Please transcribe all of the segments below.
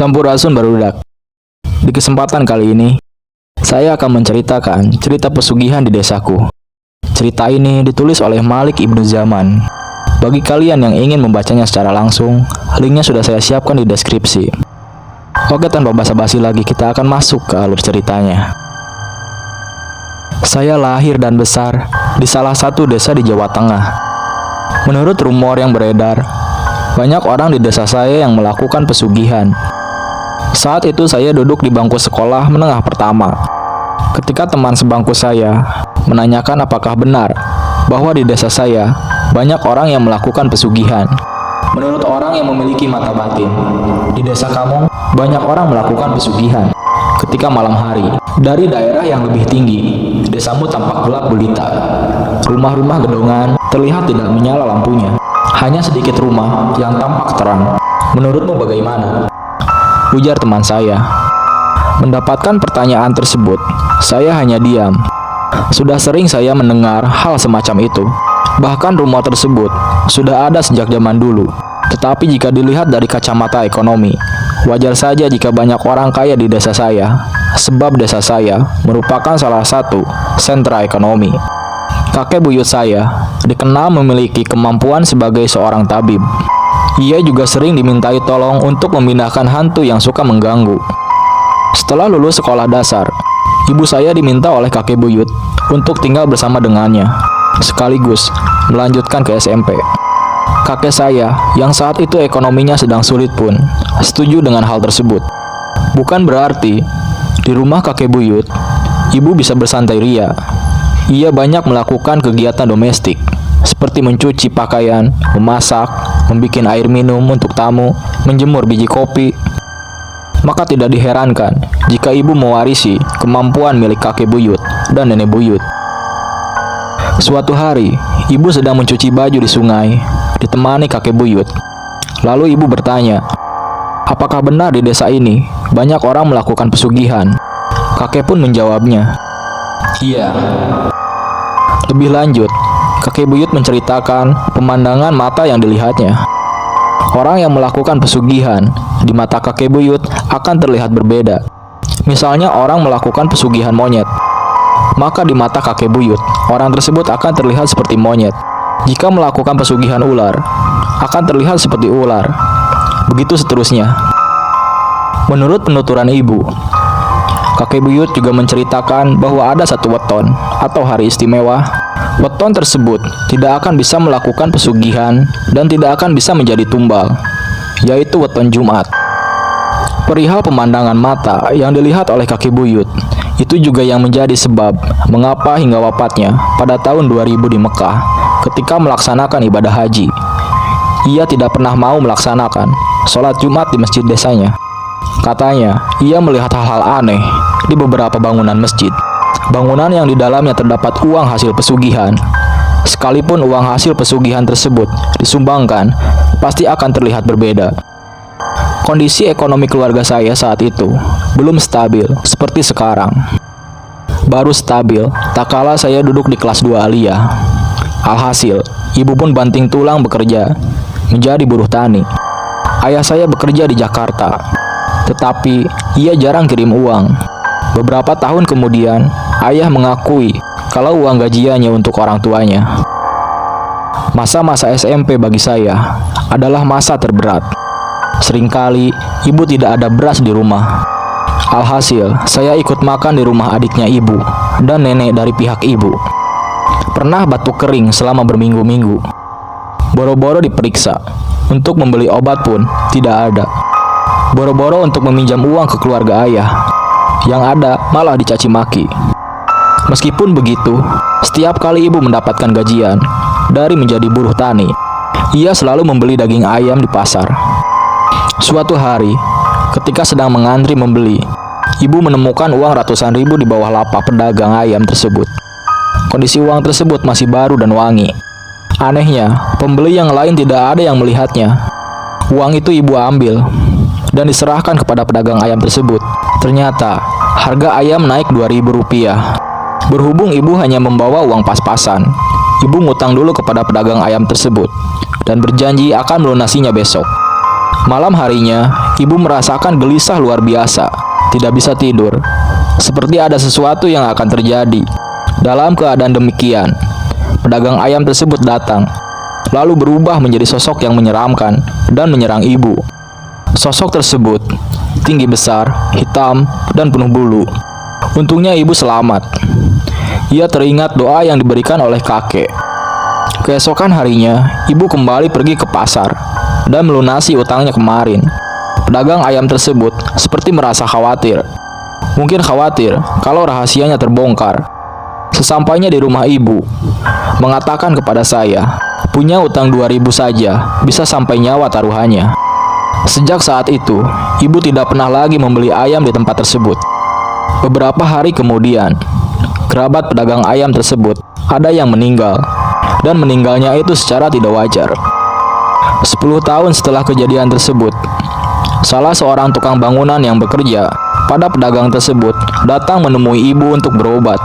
Sampurasun barudak. Di kesempatan kali ini, saya akan menceritakan cerita pesugihan di desaku. Cerita ini ditulis oleh Malik Ibnu Zaman. Bagi kalian yang ingin membacanya secara langsung, linknya sudah saya siapkan di deskripsi. Oke, tanpa basa-basi lagi, kita akan masuk ke alur ceritanya. Saya lahir dan besar di salah satu desa di Jawa Tengah. Menurut rumor yang beredar, banyak orang di desa saya yang melakukan pesugihan. Saat itu saya duduk di bangku sekolah menengah pertama. Ketika teman sebangku saya menanyakan apakah benar bahwa di desa saya banyak orang yang melakukan pesugihan. Menurut orang yang memiliki mata batin, di desa kamu banyak orang melakukan pesugihan. Ketika malam hari, dari daerah yang lebih tinggi, desamu tampak gelap gulita. Rumah-rumah gedongan terlihat tidak menyala lampunya. Hanya sedikit rumah yang tampak terang. Menurutmu bagaimana? Ujar teman saya. Mendapatkan pertanyaan tersebut, saya hanya diam. Sudah sering saya mendengar hal semacam itu. Bahkan rumor tersebut sudah ada sejak zaman dulu. Tetapi jika dilihat dari kacamata ekonomi, wajar saja jika banyak orang kaya di desa saya, sebab desa saya merupakan salah satu sentra ekonomi. Kakek buyut saya dikenal memiliki kemampuan sebagai seorang tabib. Ia juga sering dimintai tolong untuk memindahkan hantu yang suka mengganggu. Setelah lulus sekolah dasar, ibu saya diminta oleh kakek buyut untuk tinggal bersama dengannya, sekaligus melanjutkan ke SMP. Kakek saya, yang saat itu ekonominya sedang sulit pun, setuju dengan hal tersebut. Bukan berarti di rumah kakek buyut, ibu bisa bersantai ria. Ia banyak melakukan kegiatan domestik, seperti mencuci pakaian, memasak, membuat air minum untuk tamu, menjemur biji kopi. Maka tidak diherankan jika ibu mewarisi kemampuan milik kakek buyut dan nenek buyut. Suatu hari, ibu sedang mencuci baju di sungai, ditemani kakek buyut. Lalu ibu bertanya, apakah benar di desa ini banyak orang melakukan pesugihan? Kakek pun menjawabnya, iya. Lebih lanjut, kakek buyut menceritakan pemandangan mata yang dilihatnya. Orang yang melakukan pesugihan di mata kakek buyut akan terlihat berbeda. Misalnya orang melakukan pesugihan monyet, maka di mata kakek buyut, orang tersebut akan terlihat seperti monyet. Jika melakukan pesugihan ular, akan terlihat seperti ular. Begitu seterusnya. Menurut penuturan ibu, kakek buyut juga menceritakan bahwa ada satu weton atau hari istimewa. Weton tersebut tidak akan bisa melakukan pesugihan dan tidak akan bisa menjadi tumbal, yaitu weton Jumat. Perihal pemandangan mata yang dilihat oleh kakek buyut, itu juga yang menjadi sebab mengapa hingga wafatnya pada tahun 2000 di Mekah ketika melaksanakan ibadah haji, ia tidak pernah mau melaksanakan sholat Jumat di masjid desanya. Katanya, ia melihat hal-hal aneh di beberapa bangunan masjid. Bangunan yang di dalamnya terdapat uang hasil pesugihan. Sekalipun uang hasil pesugihan tersebut disumbangkan, pasti akan terlihat berbeda. Kondisi ekonomi keluarga saya saat itu belum stabil seperti sekarang. Baru stabil tak kala saya duduk di kelas 2 aliyah. Alhasil, ibu pun banting tulang bekerja menjadi buruh tani. Ayah saya bekerja di Jakarta, tetapi ia jarang kirim uang. Beberapa tahun kemudian, ayah mengakui kalau uang gajiannya untuk orang tuanya. Masa-masa SMP bagi saya adalah masa terberat. Seringkali ibu tidak ada beras di rumah. Alhasil, saya ikut makan di rumah adiknya ibu dan nenek dari pihak ibu. Pernah batuk kering selama berminggu-minggu. Boro-boro diperiksa, untuk membeli obat pun tidak ada. Boro-boro untuk meminjam uang ke keluarga ayah, yang ada malah dicaci maki. Meskipun begitu, setiap kali ibu mendapatkan gajian dari menjadi buruh tani, ia selalu membeli daging ayam di pasar. Suatu hari, ketika sedang mengantri membeli, ibu menemukan uang ratusan ribu di bawah lapak pedagang ayam tersebut. Kondisi uang tersebut masih baru dan wangi. Anehnya, pembeli yang lain tidak ada yang melihatnya. Uang itu ibu ambil dan diserahkan kepada pedagang ayam tersebut. Ternyata, harga ayam naik Rp2.000. Berhubung ibu hanya membawa uang pas-pasan, ibu ngutang dulu kepada pedagang ayam tersebut dan berjanji akan melunasinya besok. Malam harinya, ibu merasakan gelisah luar biasa, tidak bisa tidur. Seperti ada sesuatu yang akan terjadi. Dalam keadaan demikian, pedagang ayam tersebut datang, lalu berubah menjadi sosok yang menyeramkan dan menyerang ibu. Sosok tersebut tinggi besar, hitam, dan penuh bulu. Untungnya ibu selamat. Ia teringat doa yang diberikan oleh kakek. Keesokan harinya, ibu kembali pergi ke pasar dan melunasi utangnya kemarin. Pedagang ayam tersebut seperti merasa khawatir. Mungkin khawatir kalau rahasianya terbongkar. Sesampainya di rumah ibu, mengatakan kepada saya, punya utang 2.000 saja, bisa sampai nyawa taruhannya. Sejak saat itu, ibu tidak pernah lagi membeli ayam di tempat tersebut. Beberapa hari kemudian, kerabat pedagang ayam tersebut ada yang meninggal, dan meninggalnya itu secara tidak wajar. 10 tahun setelah kejadian tersebut, salah seorang tukang bangunan yang bekerja pada pedagang tersebut datang menemui ibu untuk berobat.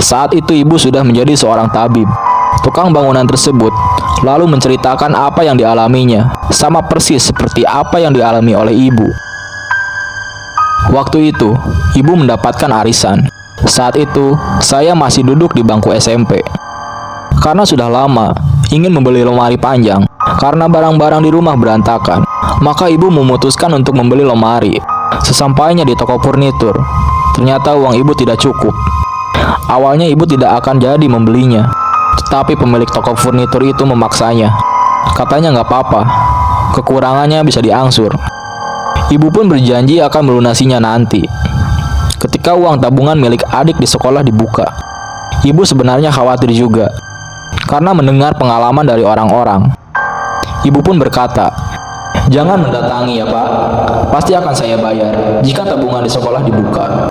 Saat itu ibu sudah menjadi seorang tabib. Tukang bangunan tersebut lalu menceritakan apa yang dialaminya, sama persis seperti apa yang dialami oleh ibu. Waktu itu, ibu mendapatkan arisan. Saat itu, saya masih duduk di bangku SMP. Karena sudah lama ingin membeli lemari panjang, karena barang-barang di rumah berantakan, maka ibu memutuskan untuk membeli lemari. Sesampainya di toko furnitur, ternyata uang ibu tidak cukup. Awalnya ibu tidak akan jadi membelinya, tetapi pemilik toko furnitur itu memaksanya. Katanya nggak apa-apa, kekurangannya bisa diangsur. Ibu pun berjanji akan melunasinya nanti. Ketika uang tabungan milik adik di sekolah dibuka, ibu sebenarnya khawatir juga, karena mendengar pengalaman dari orang-orang. Ibu pun berkata, "Jangan mendatangi ya Pak, pasti akan saya bayar jika tabungan di sekolah dibuka."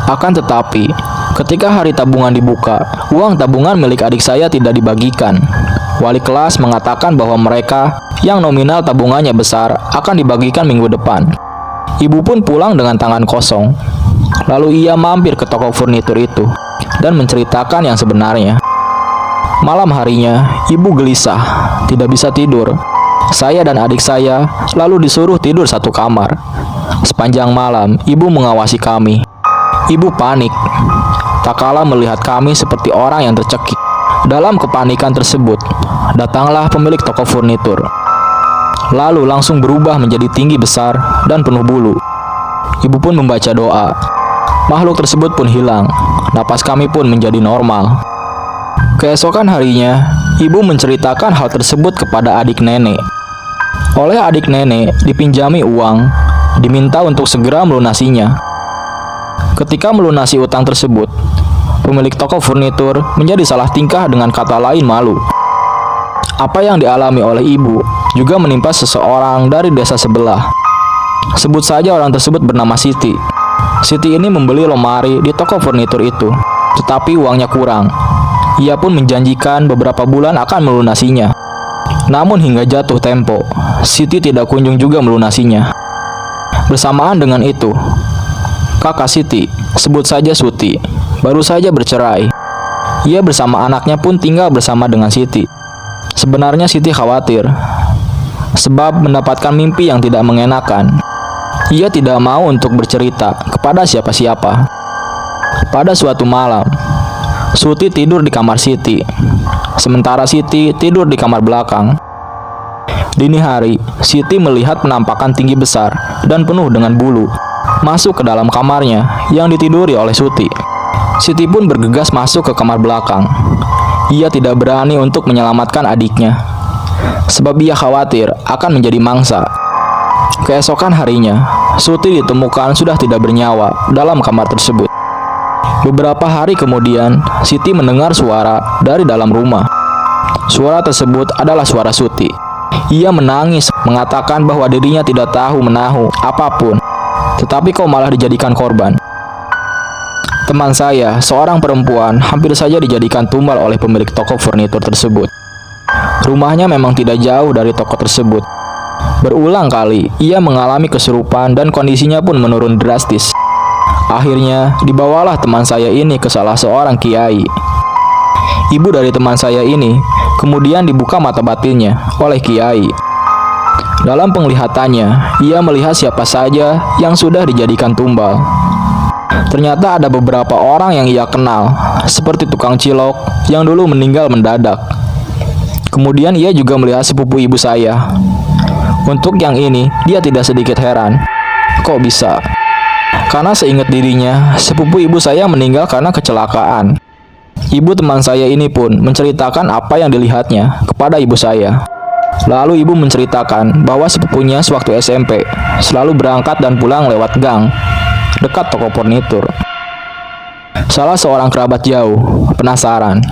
Akan tetapi, ketika hari tabungan dibuka, uang tabungan milik adik saya tidak dibagikan. Wali kelas mengatakan bahwa mereka yang nominal tabungannya besar akan dibagikan minggu depan. Ibu pun pulang dengan tangan kosong. Lalu ia mampir ke toko furnitur itu dan menceritakan yang sebenarnya. Malam harinya, ibu gelisah, tidak bisa tidur. Saya dan adik saya lalu disuruh tidur satu kamar. Sepanjang malam, ibu mengawasi kami. Ibu panik, tak kalah melihat kami seperti orang yang tercekik. Dalam kepanikan tersebut, datanglah pemilik toko furnitur. Lalu langsung berubah menjadi tinggi besar dan penuh bulu. Ibu pun membaca doa. Makhluk tersebut pun hilang. Napas kami pun menjadi normal. Keesokan harinya, ibu menceritakan hal tersebut kepada adik nenek. Oleh adik nenek dipinjami uang, diminta untuk segera melunasinya. Ketika melunasi utang tersebut, pemilik toko furnitur menjadi salah tingkah, dengan kata lain malu. Apa yang dialami oleh ibu juga menimpa seseorang dari desa sebelah. Sebut saja orang tersebut bernama Siti. Siti ini membeli lemari di toko furnitur itu, tetapi uangnya kurang. Ia pun menjanjikan beberapa bulan akan melunasinya. Namun hingga jatuh tempo, Siti tidak kunjung juga melunasinya. Bersamaan dengan itu, kakak Siti, sebut saja Suti, baru saja bercerai. Ia bersama anaknya pun tinggal bersama dengan Siti. Sebenarnya Siti khawatir, sebab mendapatkan mimpi yang tidak mengenakan. Ia tidak mau untuk bercerita kepada siapa-siapa. Pada suatu malam, Suti tidur di kamar Siti, sementara Siti tidur di kamar belakang. Dini hari, Siti melihat penampakan tinggi besar dan penuh dengan bulu masuk ke dalam kamarnya yang ditiduri oleh Suti. Siti pun bergegas masuk ke kamar belakang. Ia tidak berani untuk menyelamatkan adiknya, sebab ia khawatir akan menjadi mangsa. Keesokan harinya, Suti ditemukan sudah tidak bernyawa dalam kamar tersebut. Beberapa hari kemudian, Siti mendengar suara dari dalam rumah. Suara tersebut adalah suara Suti. Ia menangis, mengatakan bahwa dirinya tidak tahu menahu apapun, tetapi kok malah dijadikan korban. Teman saya, seorang perempuan, hampir saja dijadikan tumbal oleh pemilik toko furnitur tersebut. Rumahnya memang tidak jauh dari toko tersebut. Berulang kali, ia mengalami kesurupan dan kondisinya pun menurun drastis. Akhirnya, dibawalah teman saya ini ke salah seorang kiai. Ibu dari teman saya ini kemudian dibuka mata batinnya oleh kiai. Dalam penglihatannya, ia melihat siapa saja yang sudah dijadikan tumbal. Ternyata ada beberapa orang yang ia kenal, seperti tukang cilok yang dulu meninggal mendadak. Kemudian ia juga melihat sepupu ibu saya. Untuk yang ini, dia tidak sedikit heran. Kok bisa? Karena seingat dirinya, sepupu ibu saya meninggal karena kecelakaan. Ibu teman saya ini pun menceritakan apa yang dilihatnya kepada ibu saya. Lalu ibu menceritakan bahwa sepupunya sewaktu SMP selalu berangkat dan pulang lewat gang dekat toko furnitur. Salah seorang kerabat jauh penasaran.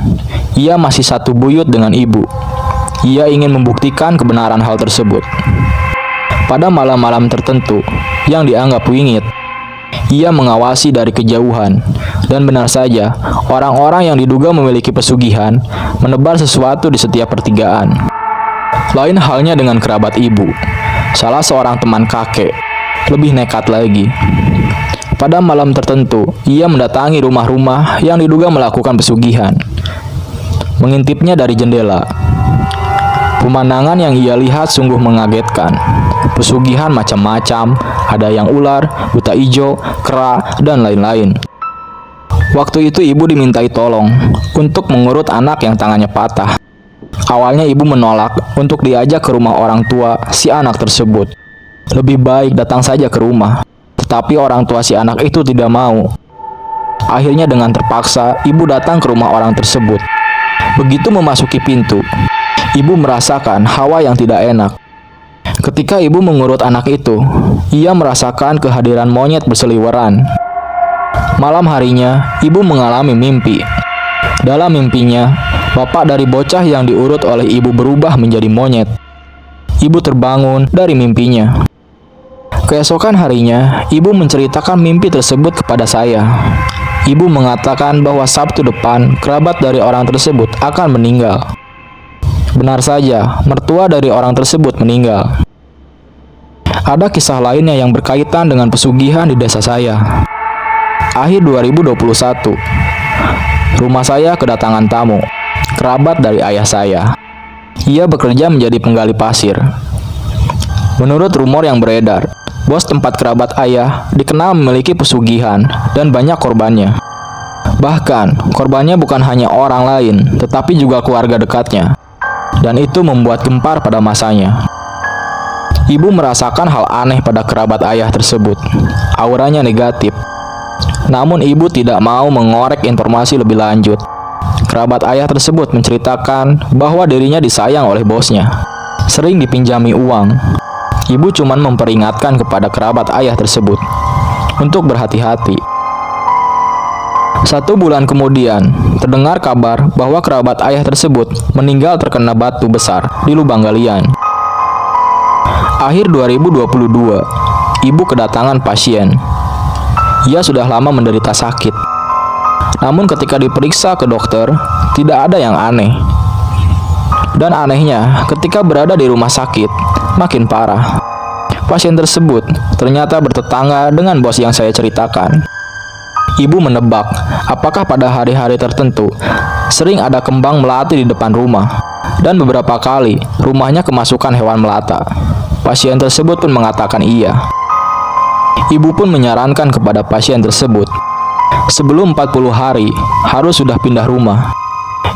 Ia masih satu buyut dengan ibu. Ia ingin membuktikan kebenaran hal tersebut. Pada malam-malam tertentu yang dianggap wingit, ia mengawasi dari kejauhan. Dan benar saja, orang-orang yang diduga memiliki pesugihan menebar sesuatu di setiap pertigaan. Lain halnya dengan kerabat ibu, salah seorang teman kakek, lebih nekat lagi. Pada malam tertentu, ia mendatangi rumah-rumah yang diduga melakukan pesugihan. Mengintipnya dari jendela. Pemandangan yang ia lihat sungguh mengagetkan. Pesugihan macam-macam, ada yang ular, buta ijo, kera, dan lain-lain. Waktu itu ibu dimintai tolong untuk mengurut anak yang tangannya patah. Awalnya ibu menolak untuk diajak ke rumah orang tua si anak tersebut. Lebih baik datang saja ke rumah. Tetapi orang tua si anak itu tidak mau. Akhirnya dengan terpaksa, ibu datang ke rumah orang tersebut. Begitu memasuki pintu, ibu merasakan hawa yang tidak enak. Ketika ibu mengurut anak itu, ia merasakan kehadiran monyet berseliweran. Malam harinya, ibu mengalami mimpi. Dalam mimpinya, bapak dari bocah yang diurut oleh ibu berubah menjadi monyet. Ibu terbangun dari mimpinya. Keesokan harinya, ibu menceritakan mimpi tersebut kepada saya. Ibu mengatakan bahwa Sabtu depan, kerabat dari orang tersebut akan meninggal. Benar saja, mertua dari orang tersebut meninggal. Ada kisah lainnya yang berkaitan dengan pesugihan di desa saya. Akhir 2021, rumah saya kedatangan tamu, kerabat dari ayah saya. Ia bekerja menjadi penggali pasir. Menurut rumor yang beredar, bos tempat kerabat ayah dikenal memiliki pesugihan dan banyak korbannya. Bahkan, korbannya bukan hanya orang lain, tetapi juga keluarga dekatnya. Dan itu membuat gempar pada masanya. Ibu merasakan hal aneh pada kerabat ayah tersebut. Auranya negatif. Namun ibu tidak mau mengorek informasi lebih lanjut. Kerabat ayah tersebut menceritakan bahwa dirinya disayang oleh bosnya. Sering dipinjami uang. Ibu cuma memperingatkan kepada kerabat ayah tersebut untuk berhati-hati. 1 bulan kemudian, terdengar kabar bahwa kerabat ayah tersebut meninggal terkena batu besar di lubang galian. Akhir 2022, ibu kedatangan pasien. Ia sudah lama menderita sakit. Namun ketika diperiksa ke dokter, tidak ada yang aneh. Dan anehnya, ketika berada di rumah sakit, makin parah. Pasien tersebut ternyata bertetangga dengan bos yang saya ceritakan. Ibu menebak, apakah pada hari-hari tertentu sering ada kembang melati di depan rumah. Dan beberapa kali rumahnya kemasukan hewan melata. Pasien tersebut pun mengatakan iya. Ibu pun menyarankan kepada pasien tersebut, sebelum 40 hari harus sudah pindah rumah.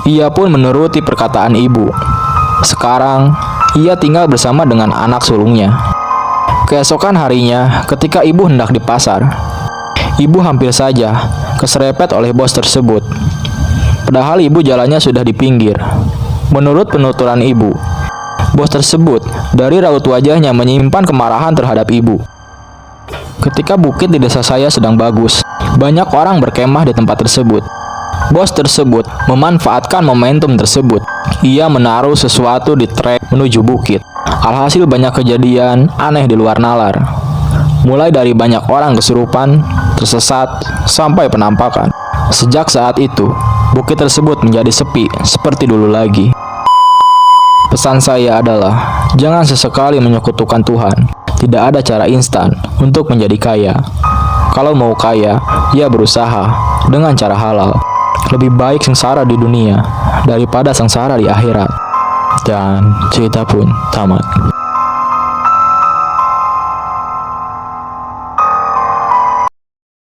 Ia pun menuruti perkataan ibu. Sekarang, ia tinggal bersama dengan anak sulungnya. Keesokan harinya, ketika ibu hendak di pasar, ibu hampir saja keserempet oleh bos tersebut. Padahal ibu jalannya sudah di pinggir. Menurut penuturan ibu, bos tersebut dari raut wajahnya menyimpan kemarahan terhadap ibu. Ketika bukit di desa saya sedang bagus, banyak orang berkemah di tempat tersebut. Bos tersebut memanfaatkan momentum tersebut. Ia menaruh sesuatu di trek menuju bukit. Alhasil banyak kejadian aneh di luar nalar. Mulai dari banyak orang kesurupan, tersesat, sampai penampakan. Sejak saat itu, bukit tersebut menjadi sepi seperti dulu lagi. Pesan saya adalah, jangan sesekali menyekutukan Tuhan. Tidak ada cara instan untuk menjadi kaya. Kalau mau kaya, ya berusaha dengan cara halal. Lebih baik sengsara di dunia daripada sengsara di akhirat. Dan cerita pun tamat.